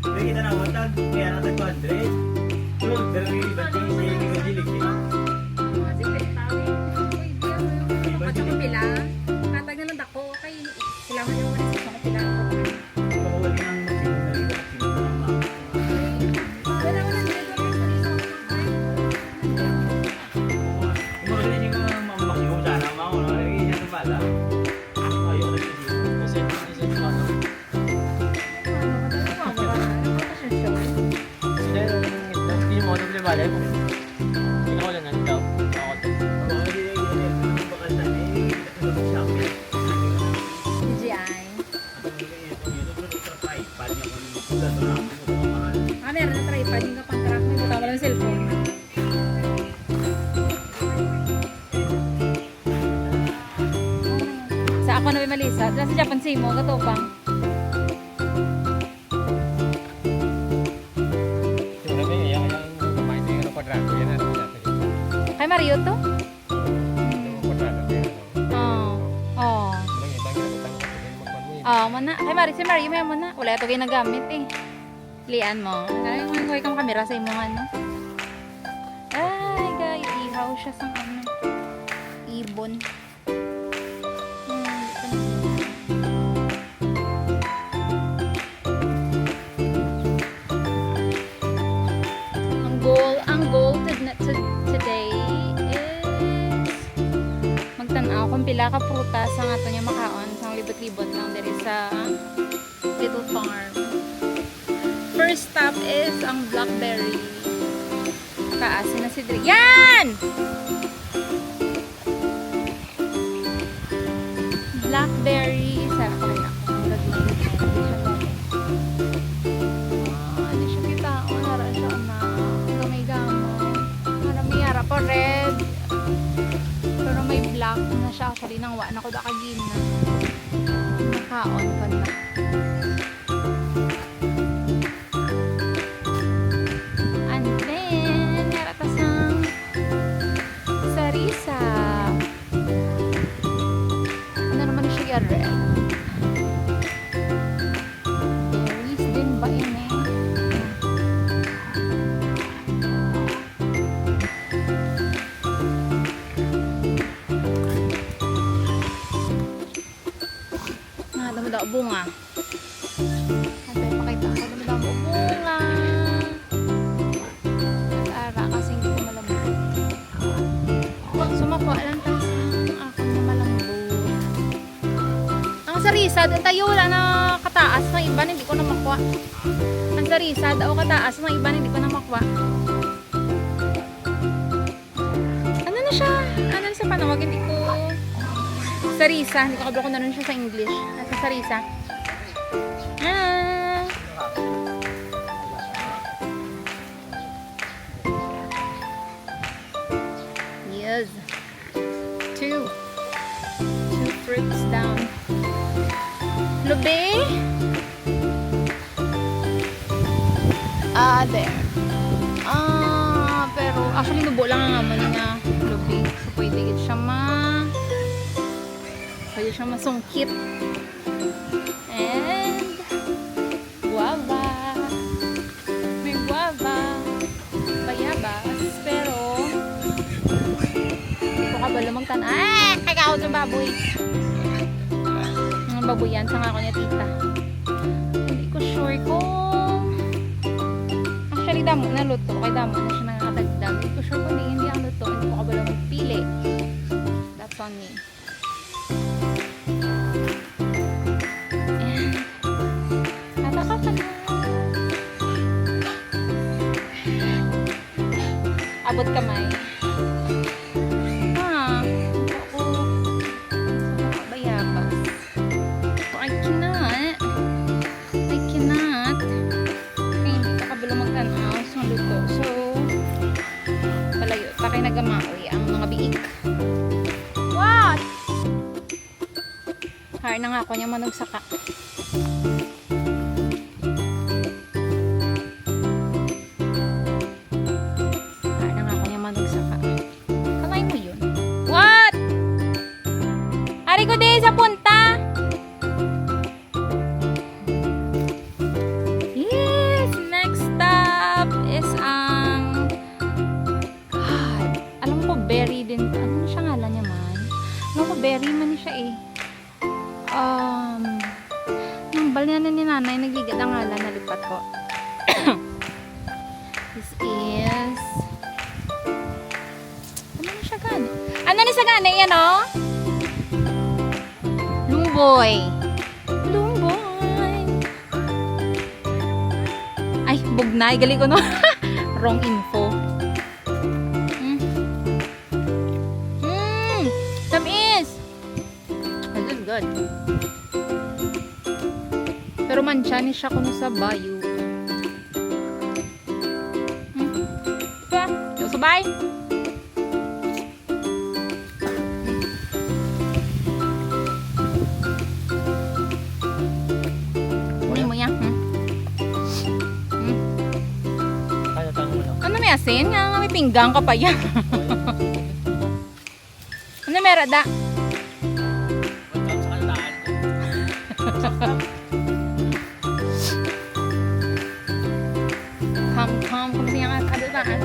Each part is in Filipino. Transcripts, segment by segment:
Jadi kita nak buat kaya natin 200. Pero dari bati siya yung gajilig eh. Pagkawali ng maksimum na rin maksimum na lang. Umagali niyo ka maksimum sana mo. Nalagay niya sa bala. Ayaw na siya dito. Kasi isip ko ano. Sila yung mo doble bala. Hindi ko lang nandaw. Ako to. Meron na tripod, yung kapang track mo, buta mo lang cellphone. Sa ako na may malisa, sa Japan Simo, katupang. Kay Mario to? Oo. Oo, mana. Kay Mario, si Mario may muna. Wala ito ginagamit eh. Lian mo. Kaya yung kang kamera sa imong ano. Ay, guys, ihaw siya sa ano. Ibon. Ang goal today is magtanaw kung pila ka prutas ang ato niya makaon sa libot-libot lang diri sa little farm. First stop is ang blackberry. Kaasin na si Dre. Yan! Blackberry. Sarap pa rin ako. Hindi siya kita. Nara siya na. May gamay. May harap po red. Pero may black na siya. Actually, nang waan ako dakagin na. Nakaon pa na. Berries din ba ini? Dami daw bunga. Ate, pakita ko. Dami daw bunga. Ara kasi hindi ko malambot. Sumakuha lang tayo sa akin na malambot. Ang sarisa, tayo wala na kataas ng iba, hindi ko na makuha. Ang sarisa, daw kataas ng iba, hindi ko na makuha. Ano na siya? Ano na sa panawag? Hindi ko... Sarisa, hindi ko kablo ko na rin siya sa English. Nasa sarisa. Ah! Yes. Two fruits down. Lube. There. Pero actually lubo lang ang naman niya. Lube. So pwede siya masungkit. And guava. May guava. Bayabas. Pero hindi ko kabalo magtan. Kaya ako sa baboy. Mga baboy yan. Saan ako niya tita. Hindi ko sure kung actually damo na luto. Kaya damo na siya nakakatagdag. Hindi ko sure kung hindi ang luto. Hindi ko kabalo magpili. That's on me. Abot kamay. Ako. Bayabas. I cannot. Okay, hindi ka kabalo magtanaw sa luto. So, palayo. Pakay nagamaoy ang mga biik. What? Har na nga ako niya manugsaka. Ari ko din sa punta. eh. Nambal na ni nanay, nagligad ang ngalan, nalipat ko. This is... Ano na siya gani? Ano na siya gani? Yan o? Lumboy. Lumboy. Ay, bugnay. Gali ko no. Wrong info. Tamis. This is good. Pero manchani siya kuno sa bayo. Sabay. Kunin mo yan. Kaya tanong mo lang. Ano may asin? Nga may pinggang ka pa yan. Ano may rada? Sa kantaan. Kam, kung siya nga kadaan.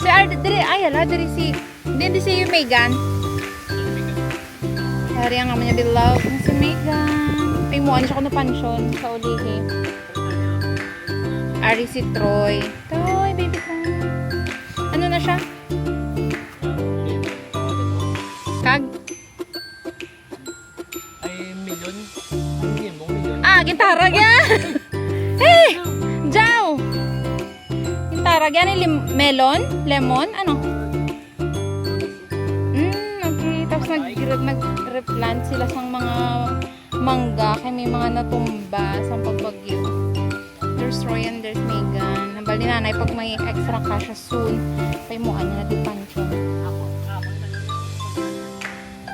Si Ardri, ay ala, dari si, hindi si Megan. Dari ang naman niya beloved si Megan. Pimuan siya ko na pansyon sa ulihi. Ari si Troy. Troy, baby ko. Ano na siya? Kag? Ay, milyon. Ay, milyon. Gintara yan! Hey! Jaw! Gintara yan, melon? Lemon? Ano? Okay. Tapos nag-replant sila sa mga mangga kaya may mga natumba sa pagbagyo. There's Roy and there's Megan. Nabal ni nanay pag may extra cash soon. Pay mo ano na di pansyon.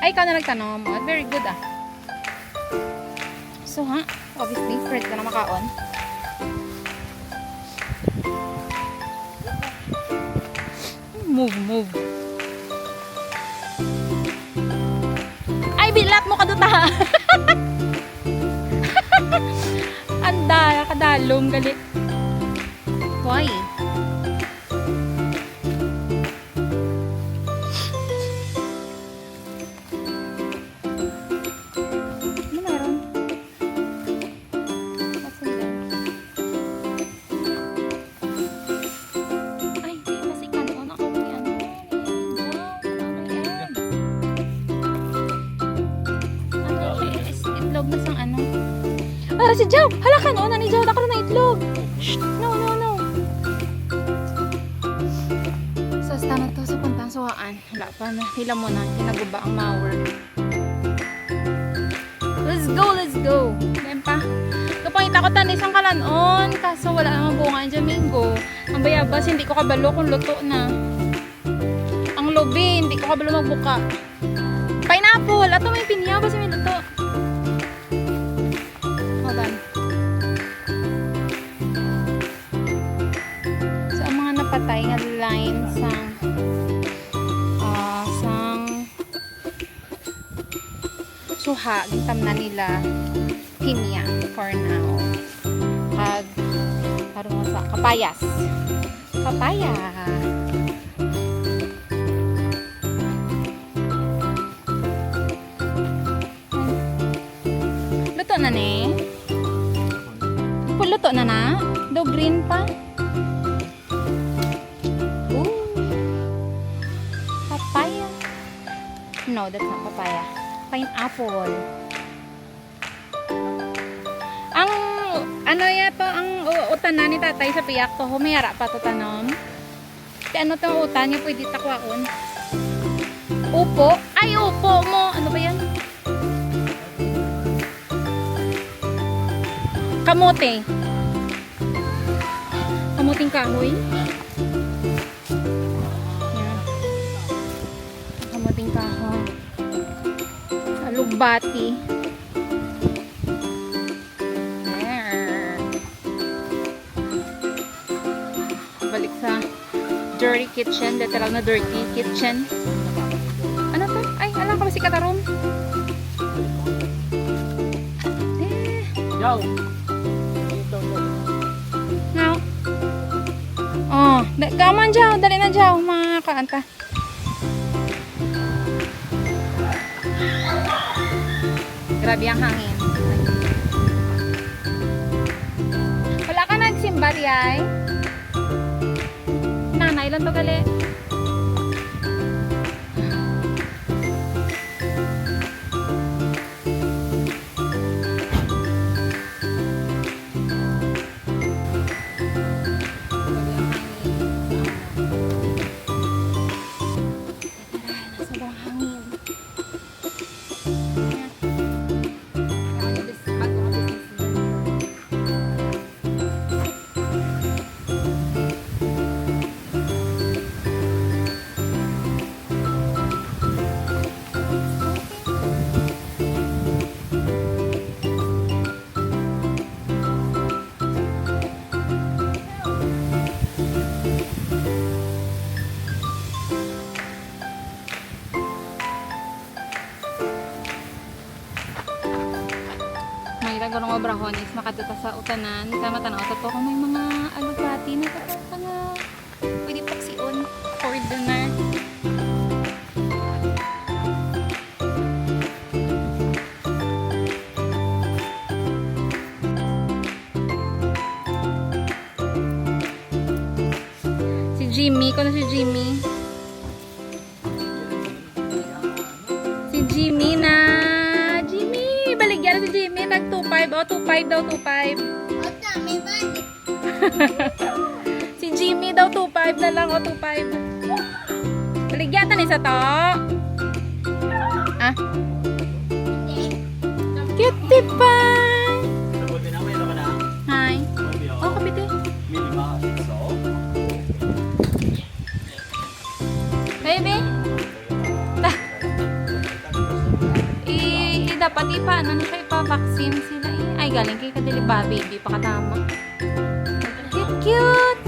Ay, ikaw na nagtanong mo. Very good ah. So ha, obviously, first ka na makaon. Move. Ay, bilat mo kaduta. Anda, kadalong, gali. Why? Ano meron? What's in there? Ay, di kasi kanon ako ni ano. Itlog na sang ano. Para si Jow! Hala ka noon na ni Jow! Nakaroon ng itlog! Shh! No! So, na to sa puntang suwaan. Wala pa na. Hila mo na. Kinaguba ang mower. Let's go! Then pa. Kapangita ko tanis ang kalanon. Kaso wala namang bunga ang Jamingo. Ang bayabas, hindi ko kabalo kung luto na. Ang lobi, hindi ko kabalo magbuka. Pineapple! Ato may pinyabas may luto. Hold on. So, ang mga napatay nga line sang suha, gintam na nila pinya for now. Kag karon sa kapayas. Papaya. Luto na ni. Luto na na. Do green pa. Ooh. Papaya. No, that's not papaya. Pineapple. Ang ano yato ang utanan ni tatay sa piyak to, humayara pa to tanom. Ti ano tong utan niya pwede takwaon? Upo? Ay, upo mo. Ano ba yan? Kamote. Kamuting kahoy. Yan. Kamuting kahoy. Lugbati. Balik sa dirty kitchen. Literal na dirty kitchen. Ano to? Ay, alam ko ba si Kataron? Yo! Now? Oh, gaman dyaw. Dali na dyaw. Mga kaanta. Grabe ang hangin. Wala ka nagsimba, Riyay? Nanay lang to gali. Sobrang hangin. Mayroon mga brahonis makatuta sa utanan sa matanaw to kung may mga alugati na to nga pwede paksiun for dinner. Si Jimmy, kung si Jimmy? Si Jimmy na baligyan si Jimmy, nag 2.5. O, 2.5 daw, 2.5. Si Jimmy daw, 2.5 na lang. O, 2.5. Baligyan ta ni sa to. Ah? Cute, diba? Sabutin ako, yun ako na. Hi. Oh, kapiti. Milima, so. Baby? Dapat ipaano na siya ipa-vaccine sila eh. Ay, galing kay kadili ba, baby, pakatama. Cute, cute!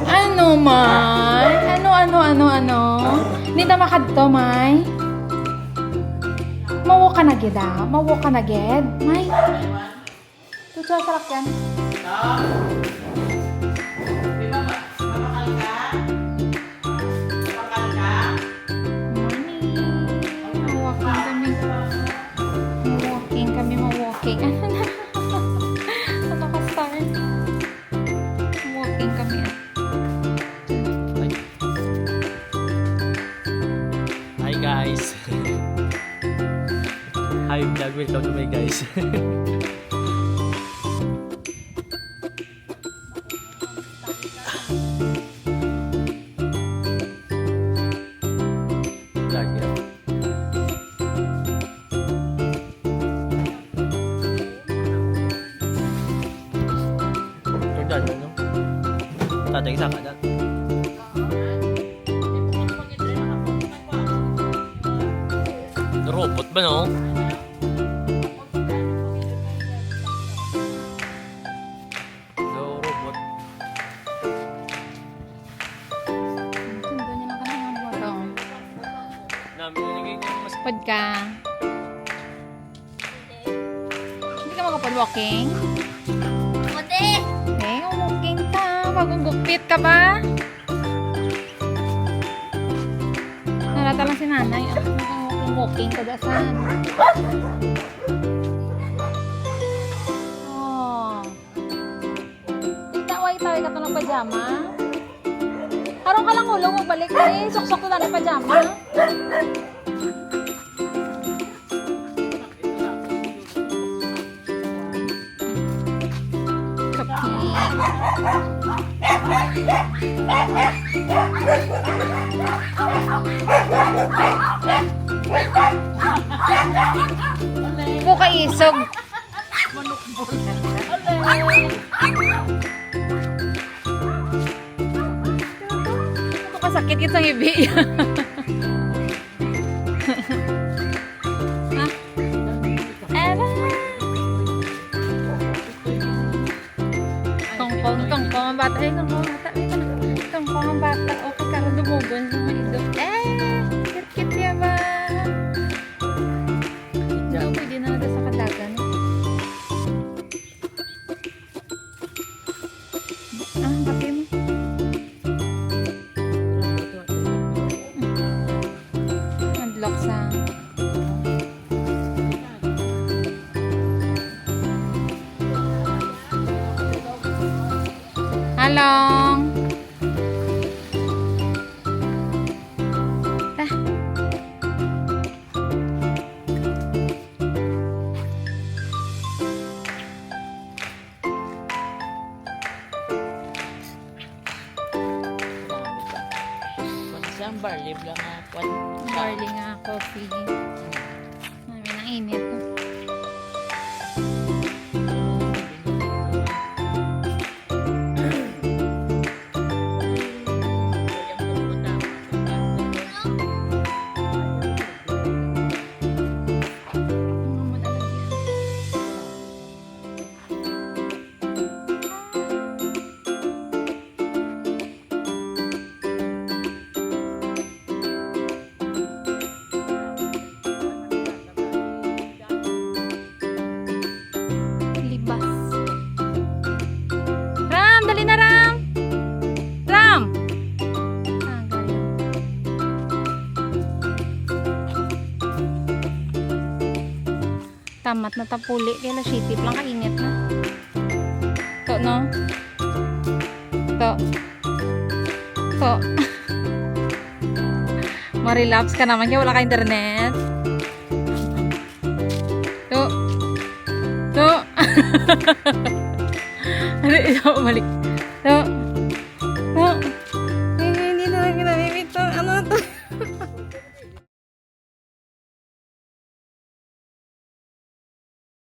Ano, May? Ano? Hindi na makadto, May? Mawo ka na gid, ah? Mawo ka na gid? May? Tuto sa sakyan. Walking kami. Ano ka start? Walking kami. Hi guys. Hi vlog, welcome to my guys. Vlog yan. Jordan, ano? Tatay, isa ka dyan. Robot ba, no? Robot. Ang ganda niya ng kanyang buwan. Nilagay ko yung mas... Pod ka. Hindi ka makapag-walking? Puti! Eh, walking ka. Magugupit ka ba? Narata lang si nanay. Walking ka dasan. Oh. Taway ka to ng pajama. Harong ka lang ulong mo balik eh. Suksok na ng pajama. Buka isog. Ito kasakit kita sa hibi. Ha? Eva. Tongkong ang bata. Ay, tongkong ang bata. Tongkong ang bata. Okay ka, lumugon sa mga idok. Kit-kit siya ba? Hindi, pwede na natin sa kadagan. Kape mo. Unlock sa... Halong! Isang barley lang nga. Barley nga coffee. Marami ng init. Libas. Ram! Dali na, Ram! Ram! Tamat na tapuli. Kaya sitip lang kainit na. To, no? To. To. Marelapse ka naman kaya wala ka internet. To. To. Ano, balik. To.